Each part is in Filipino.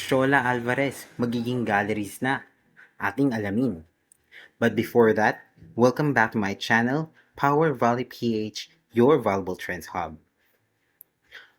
Shola Alvarez magiging galleries na. Ating alamin. But before that, welcome back to my channel, Power Valley PH, your valuable trends hub.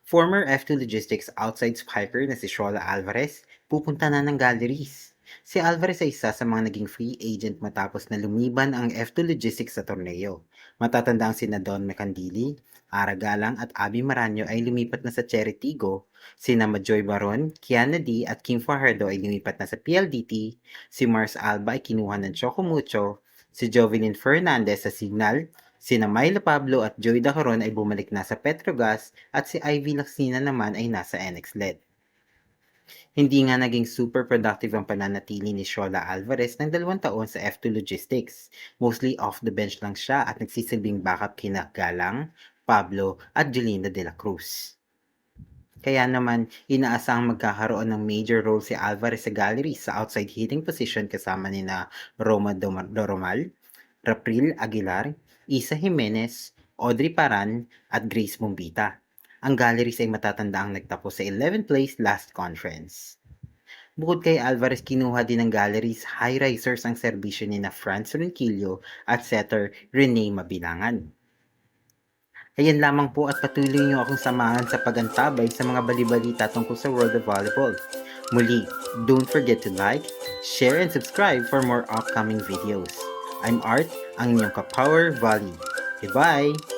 Former F2 Logistics outside spiker na si Shola Alvarez pupunta na ng galleries. Si Alvarez ay isa sa mga naging free agent matapos na lumiban ang F2 Logistics sa torneo. Matatandang sina Don Macandili, Ara Galang at Abby Maranyo ay lumipat na sa Cherry Tigo. Sina Majoy Baron, Kiana D at Kim Fajardo ay lumipat na sa PLDT. Si Mars Alba ay kinuha ng Choco Mucho. Si Jovelyn Fernandez sa Signal. Sina Myla Pablo at Joy Dacaron ay bumalik na sa Petrogas at si Ivy Lacsina naman ay nasa NX-LED. Hindi nga naging super productive ang pananatili ni Shola Alvarez ng 2 taon sa F2 Logistics. Mostly off the bench lang siya at nagsisilbing backup kina Galang, Pablo at Julinda de la Cruz. Kaya naman, inaasahang magkakaroon ng major role si Alvarez sa gallery sa outside hitting position kasama nina Roma Doromal, Rapril Aguilar, Isa Jimenez, Audrey Paran at Grace Bombita. Ang galleries ay matatanda ang nagtapos sa 11th place last conference. Bukod kay Alvarez, kinuha din ng galleries high risers ang serbisyo ni na Franz Ronquillo at setter Rene Mabilangan. Ayan lamang po at patuloy niyo akong samahan sa pagantabay sa mga balibalita tungkol sa World of Volleyball. Muli, don't forget to like, share, and subscribe for more upcoming videos. I'm Art, ang inyong ka-Power Volley. Goodbye!